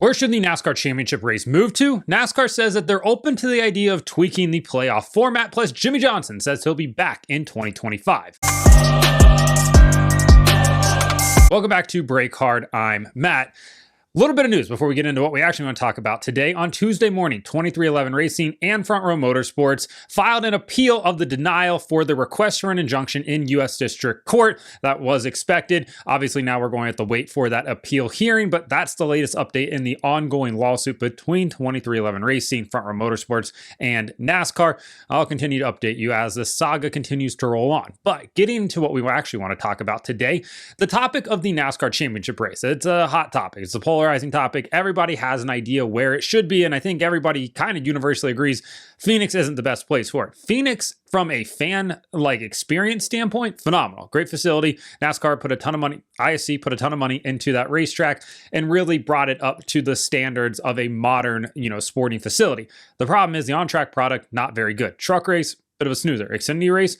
Where should the NASCAR Championship race move to? NASCAR says that they're open to the idea of tweaking the playoff format, plus Jimmie Johnson says he'll be back in 2025. Welcome back to Break Hard. I'm Matt. A little bit of news before we get into what we actually want to talk about today. On Tuesday morning, 2311 Racing and Front Row Motorsports filed an appeal of the denial for the request for an injunction in U.S. District Court. That was expected. Obviously, now we're going to have to wait for that appeal hearing, but that's the latest update in the ongoing lawsuit between 2311 Racing, Front Row Motorsports, and NASCAR. I'll continue to update you as this saga continues to roll on. But getting into what we actually want to talk about today, the topic of the NASCAR Championship race. It's a hot topic. It's a polarizing topic. Everybody has an idea where it should be, and I think everybody kind of universally agrees Phoenix isn't the best place for it. Phoenix, from a fan experience standpoint, phenomenal. Great facility. NASCAR put a ton of money, ISC put a ton of money into that racetrack and really brought it up to the standards of a modern, sporting facility. The problem is the on-track product, not very good. Truck race, bit of a snoozer. Xfinity race,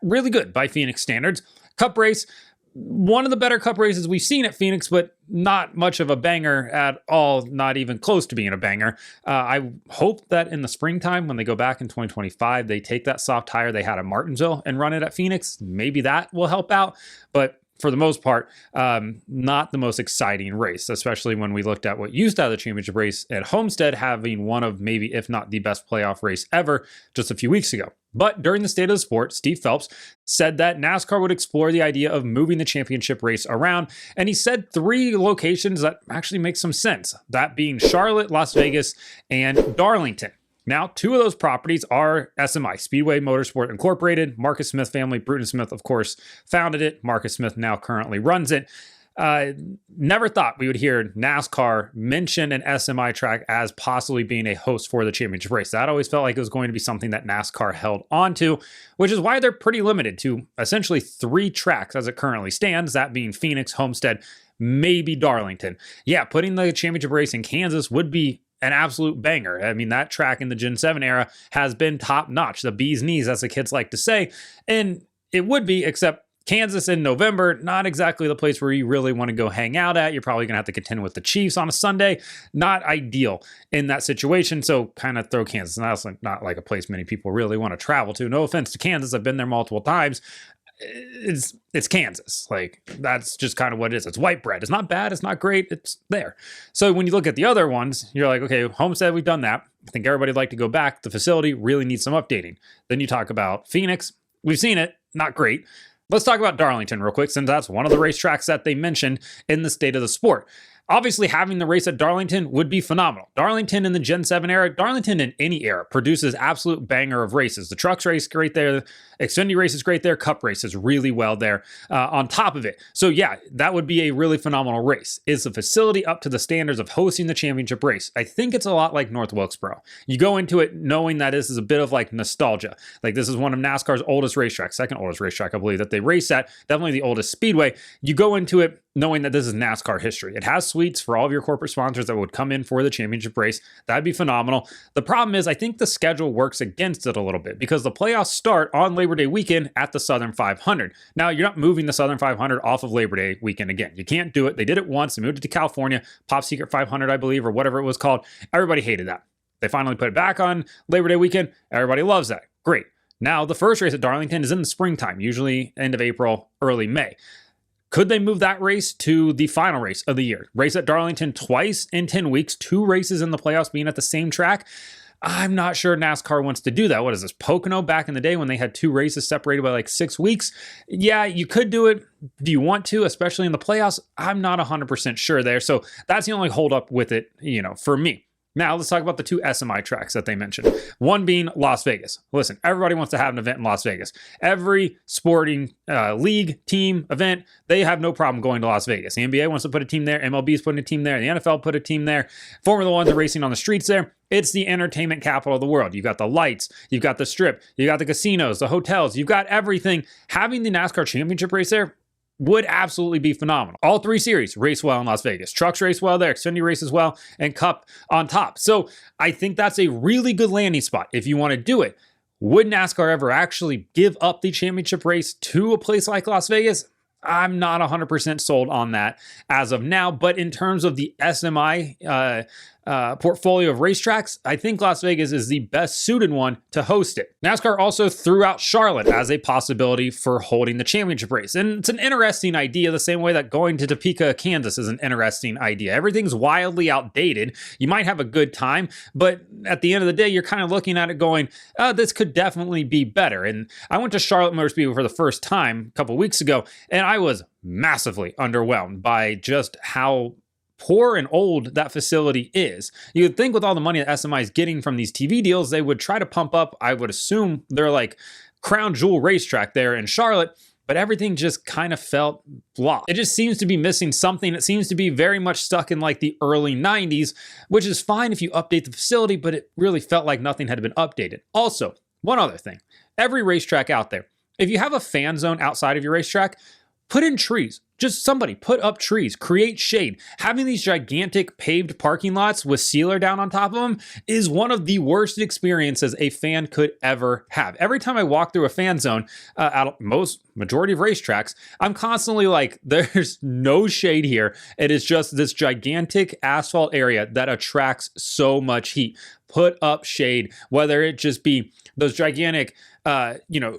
really good by Phoenix standards. Cup race, one of the better cup races we've seen at Phoenix, but not much of a banger at all, not even close to being a banger. I hope that in the springtime, when they go back in 2025, they take that soft tire they had at Martinsville and run it at Phoenix. Maybe that will help out, but for the most part, not the most exciting race, especially when we looked at what used to have the championship race at Homestead having one of maybe, if not the best playoff race ever just a few weeks ago. But during the State of the Sport, Steve Phelps said that NASCAR would explore the idea of moving the championship race around. And he said 3 locations that actually make some sense, that being Charlotte, Las Vegas, and Darlington. Now, 2 of those properties are SMI, Speedway Motorsport Incorporated. Marcus Smith family, Bruton Smith, of course, founded it. Marcus Smith now currently runs it. Never thought we would hear NASCAR mention an SMI track as possibly being a host for the championship race. That always felt like it was going to be something that NASCAR held onto, which is why they're pretty limited to essentially 3 tracks as it currently stands, that being Phoenix, Homestead, maybe Darlington. Yeah, putting the championship race in Kansas would be an absolute banger. I mean, that track in the Gen 7 era has been top notch, the bee's knees, as the kids like to say, and it would be, except Kansas in November, not exactly the place where you really want to go hang out at. You're probably going to have to contend with the Chiefs on a Sunday. Not ideal in that situation, so kind of throw Kansas. And that's not like a place many people really want to travel to. No offense to Kansas, I've been there multiple times. It's Kansas. That's just kind of what it is. It's white bread. It's not bad. It's not great. It's there. So when you look at the other ones, you're like, okay, Homestead, we've done that. I think everybody'd like to go back. The facility really needs some updating. Then you talk about Phoenix. We've seen it. Not great. Let's talk about Darlington real quick, since that's one of the racetracks that they mentioned in the State of the Sport. Obviously, having the race at Darlington would be phenomenal. Darlington in the Gen 7 era, Darlington in any era, produces absolute banger of races. The trucks race great there. Xfinity race is great there. Cup race is really well there on top of it. So yeah, that would be a really phenomenal race. Is the facility up to the standards of hosting the championship race? I think it's a lot like North Wilkesboro. You go into it knowing that this is a bit of nostalgia. This is one of NASCAR's oldest racetracks, second oldest racetrack, I believe, that they race at. Definitely the oldest speedway. You go into it knowing that this is NASCAR history. It has suites for all of your corporate sponsors that would come in for the championship race. That'd be phenomenal. The problem is, I think the schedule works against it a little bit because the playoffs start on Labor Day weekend at the Southern 500. Now, you're not moving the Southern 500 off of Labor Day weekend again. You can't do it. They did it once. They moved it to California, Pop Secret 500, I believe, or whatever it was called. Everybody hated that. They finally put it back on Labor Day weekend. Everybody loves that. Great. Now, the first race at Darlington is in the springtime, usually end of April, early May. Could they move that race to the final race of the year? Race at Darlington twice in 10 weeks, 2 races in the playoffs being at the same track? I'm not sure NASCAR wants to do that. What is this, Pocono back in the day when they had 2 races separated by 6 weeks? Yeah, you could do it. Do you want to, especially in the playoffs? I'm not 100% sure there. So that's the only holdup with it, for me. Now, let's talk about the 2 SMI tracks that they mentioned. One being Las Vegas. Listen, everybody wants to have an event in Las Vegas. Every sporting league, team, event, they have no problem going to Las Vegas. The NBA wants to put a team there. MLB is putting a team there. The NFL put a team there. Formula One's are racing on the streets there. It's the entertainment capital of the world. You've got the lights. You've got the strip. You've got the casinos, the hotels. You've got everything. Having the NASCAR championship race there would absolutely be phenomenal. All 3 series race well in Las Vegas. Trucks race well there, Xfinity race as well, and Cup on top. So I think that's a really good landing spot if you want to do it. Would NASCAR ever actually give up the championship race to a place like Las Vegas? I'm not 100% sold on that as of now. But in terms of the SMI portfolio of racetracks, I think Las Vegas is the best suited one to host it. NASCAR also threw out Charlotte as a possibility for holding the championship race. And it's an interesting idea, the same way that going to Topeka, Kansas is an interesting idea. Everything's wildly outdated. You might have a good time, but at the end of the day, you're kind of looking at it going, this could definitely be better. And I went to Charlotte Motor Speedway for the first time a couple weeks ago, and I was massively underwhelmed by just how poor and old that facility is. You would think with all the money that SMI is getting from these TV deals, they would try to pump up, I would assume, their like crown jewel racetrack there in Charlotte, but everything just kind of felt blah. It just seems to be missing something. It seems to be very much stuck in like the early 90s, which is fine if you update the facility, but it really felt like nothing had been updated. Also, one other thing, every racetrack out there, if you have a fan zone outside of your racetrack, put in trees. Just somebody put up trees, create shade. Having these gigantic paved parking lots with sealer down on top of them is one of the worst experiences a fan could ever have. Every time I walk through a fan zone at majority of racetracks, I'm constantly like, there's no shade here. It is just this gigantic asphalt area that attracts so much heat. Put up shade, whether it just be those gigantic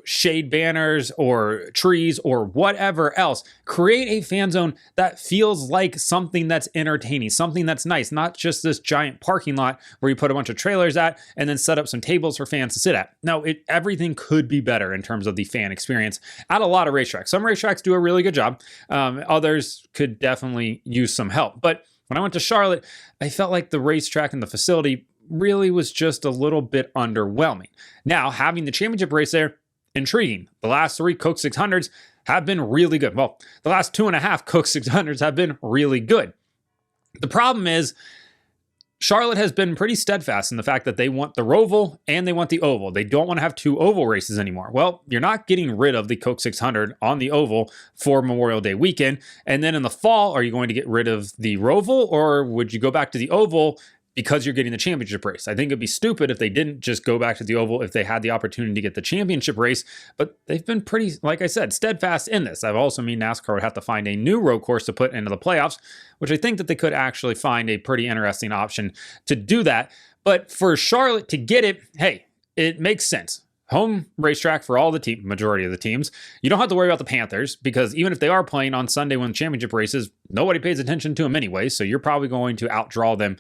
shade banners or trees or whatever else. Create a fan zone that feels like something that's entertaining, something that's nice, not just this giant parking lot where you put a bunch of trailers at and then set up some tables for fans to sit at. No, everything could be better in terms of the fan experience at a lot of racetracks. Some racetracks do a really good job. Others could definitely use some help. But when I went to Charlotte, I felt like the racetrack and the facility really was just a little bit underwhelming. Now, having the championship race there, intriguing. The last 3 Coke 600s have been really good. Well, the last 2.5 Coke 600s have been really good. The problem is, Charlotte has been pretty steadfast in the fact that they want the Roval and they want the Oval. They don't want to have 2 oval races anymore. Well, you're not getting rid of the Coke 600 on the Oval for Memorial Day weekend. And then in the fall, are you going to get rid of the Roval, or would you go back to the Oval because you're getting the championship race? I think it'd be stupid if they didn't just go back to the Oval if they had the opportunity to get the championship race, but they've been pretty, like I said, steadfast in this. I've also mean NASCAR would have to find a new road course to put into the playoffs, which I think that they could actually find a pretty interesting option to do that. But for Charlotte to get it, hey, it makes sense. Home racetrack for all the majority of the teams. You don't have to worry about the Panthers because even if they are playing on Sunday when championship races, nobody pays attention to them anyway. So you're probably going to outdraw them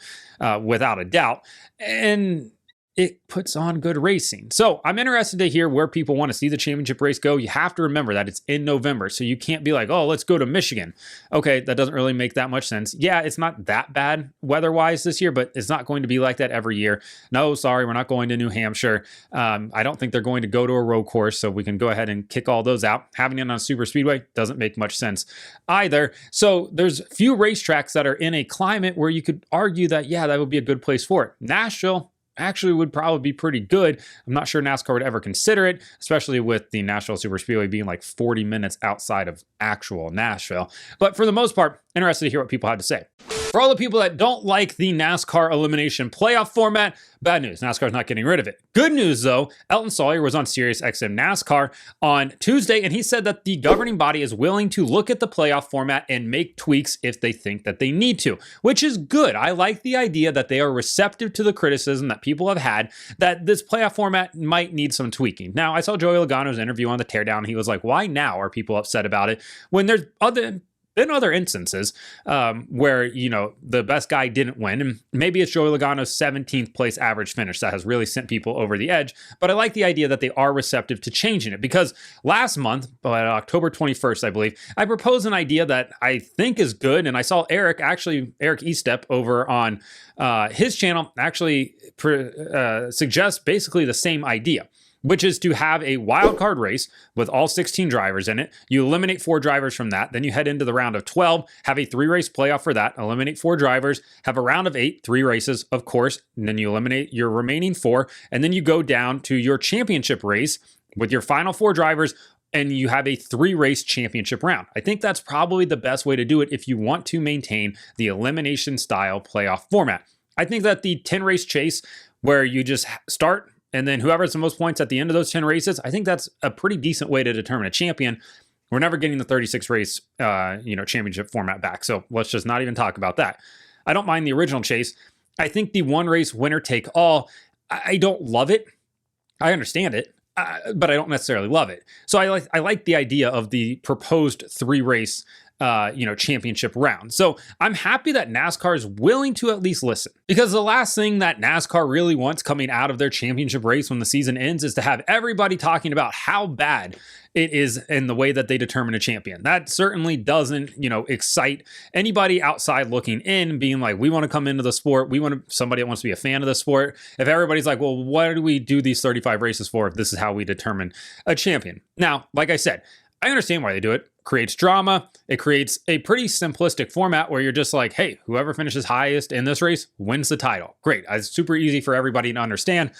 without a doubt. And it puts on good racing. So I'm interested to hear where people want to see the championship race go. You have to remember that it's in November, so you can't be like, oh, let's go to Michigan. Okay, that doesn't really make that much sense. Yeah, it's not that bad weather-wise this year, but it's not going to be like that every year. No, sorry, we're not going to New Hampshire. I don't think they're going to go to a road course, so we can go ahead and kick all those out. Having it on a super speedway doesn't make much sense either. So there's few racetracks that are in a climate where you could argue that, yeah, that would be a good place for it. Nashville actually would probably be pretty good. I'm not sure NASCAR would ever consider it, especially with the Nashville Super Speedway being like 40 minutes outside of actual Nashville. But for the most part, interested to hear what people had to say. For all the people that don't like the NASCAR elimination playoff format, bad news, NASCAR's not getting rid of it. Good news though, Elton Sawyer was on SiriusXM NASCAR on Tuesday, and he said that the governing body is willing to look at the playoff format and make tweaks if they think that they need to, which is good. I like the idea that they are receptive to the criticism that people have had that this playoff format might need some tweaking. Now, I saw Joey Logano's interview on the Teardown, and he was like, why now are people upset about it when there's been other instances where, the best guy didn't win. And maybe it's Joey Logano's 17th place average finish that has really sent people over the edge. But I like the idea that they are receptive to changing it, because last month, October 21st, I believe, I proposed an idea that I think is good. And I saw Eric Estep over on his channel actually suggest basically the same idea, which is to have a wild card race with all 16 drivers in it. You eliminate 4 drivers from that. Then you head into the round of 12, have a 3-race playoff for that, eliminate 4 drivers, have a round of 8, 3 races, of course, and then you eliminate your remaining 4, and then you go down to your championship race with your final 4 drivers, and you have a 3-race championship round. I think that's probably the best way to do it if you want to maintain the elimination style playoff format. I think that the 10-race chase, where you just start and then whoever has the most points at the end of those 10 races, I think that's a pretty decent way to determine a champion. We're never getting the 36 race, championship format back. So let's just not even talk about that. I don't mind the original chase. I think the one race winner take all, I don't love it. I understand it, but I don't necessarily love it. So I like the idea of the proposed 3-race championship round. So I'm happy that NASCAR is willing to at least listen, because the last thing that NASCAR really wants coming out of their championship race when the season ends is to have everybody talking about how bad it is in the way that they determine a champion. That certainly doesn't, excite anybody outside looking in, being like, we want to come into the sport. We want somebody that wants to be a fan of the sport. If everybody's like, well, what do we do these 35 races for if this is how we determine a champion? Now, like I said, I understand why they do it. Creates drama. It creates a pretty simplistic format where you're just like, hey, whoever finishes highest in this race wins the title. Great. It's super easy for everybody to understand.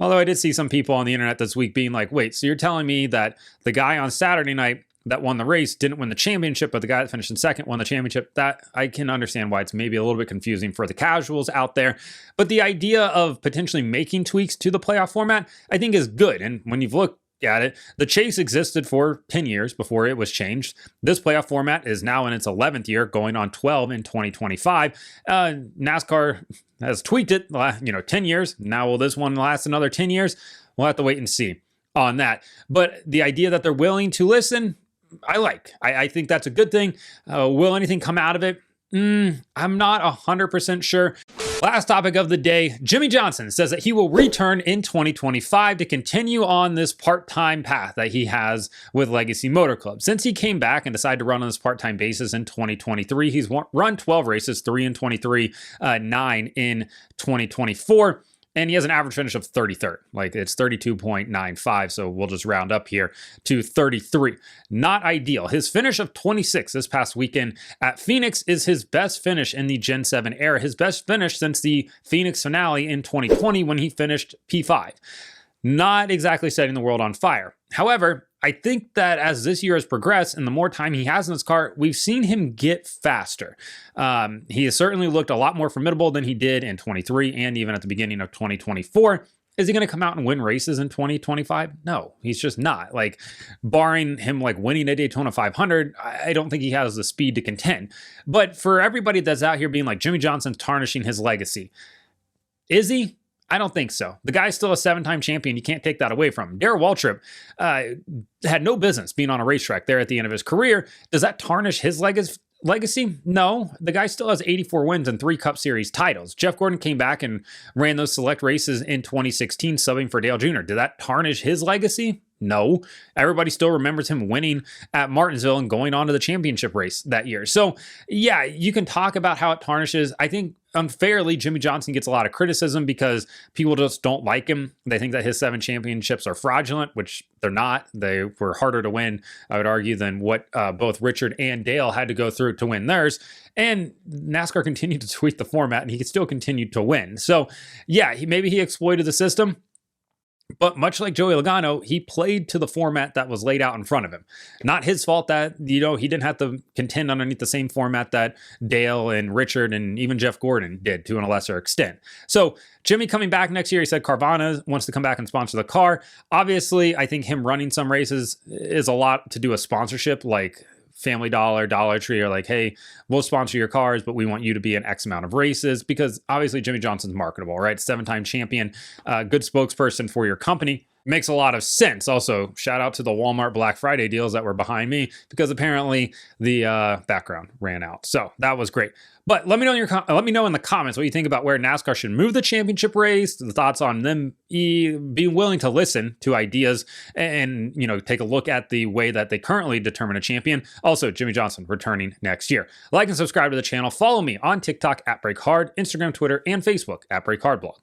Although I did see some people on the internet this week being like, wait, so you're telling me that the guy on Saturday night that won the race didn't win the championship, but the guy that finished in second won the championship? That I can understand why it's maybe a little bit confusing for the casuals out there. But the idea of potentially making tweaks to the playoff format, I think is good. And when you've looked at it, the chase existed for 10 years before it was changed. This playoff format is now in its 11th year, going on 12 in 2025. NASCAR has tweaked it, 10 years. Now, will this one last another 10 years? We'll have to wait and see on that. But the idea that they're willing to listen, I like. I think that's a good thing. Will anything come out of it? I'm not 100% sure. Last topic of the day, Jimmie Johnson says that he will return in 2025 to continue on this part-time path that he has with Legacy Motor Club. Since he came back and decided to run on this part-time basis in 2023, he's run 12 races, 3 in 23, 9 in 2024. And he has an average finish of 33rd. Like, it's 32.95, so we'll just round up here to 33. Not ideal. His finish of 26 this past weekend at Phoenix is his best finish in the Gen 7 era. His best finish since the Phoenix finale in 2020 when he finished P5. Not exactly setting the world on fire. However, I think that as this year has progressed and the more time he has in his car, we've seen him get faster. He has certainly looked a lot more formidable than he did in 23 and even at the beginning of 2024. Is he going to come out and win races in 2025? No, he's just not. Like, barring him like winning a Daytona 500, I don't think he has the speed to contend. But for everybody that's out here being like, Jimmie Johnson's tarnishing his legacy, is he? I don't think so. The guy's still a 7-time champion. You can't take that away from him. Darrell Waltrip had no business being on a racetrack there at the end of his career. Does that tarnish his legacy? No. The guy still has 84 wins and 3 Cup Series titles. Jeff Gordon came back and ran those select races in 2016, subbing for Dale Jr. Did that tarnish his legacy? No. Everybody still remembers him winning at Martinsville and going on to the championship race that year. So, yeah, you can talk about how it tarnishes. I think unfairly, Jimmie Johnson gets a lot of criticism because people just don't like him. They think that his 7 championships are fraudulent, which they're not. They were harder to win, I would argue, than what both Richard and Dale had to go through to win theirs. And NASCAR continued to tweak the format, and he still continued to win. So, yeah, maybe he exploited the system. But much like Joey Logano, he played to the format that was laid out in front of him. Not his fault that, he didn't have to contend underneath the same format that Dale and Richard and even Jeff Gordon did to a lesser extent. So Jimmie coming back next year, he said Carvana wants to come back and sponsor the car. Obviously, I think him running some races is a lot to do with sponsorship, like Family Dollar, Dollar Tree are like, hey, we'll sponsor your cars, but we want you to be in X amount of races, because obviously Jimmie Johnson's marketable, right? 7-time champion, good spokesperson for your company. Makes a lot of sense. Also, shout out to the Walmart Black Friday deals that were behind me, because apparently the background ran out. So that was great. But let me know in the comments what you think about where NASCAR should move the championship race, the thoughts on them being willing to listen to ideas and, take a look at the way that they currently determine a champion. Also, Jimmie Johnson returning next year. Like and subscribe to the channel. Follow me on TikTok at BreakHard, Instagram, Twitter, and Facebook at BreakHardBlog.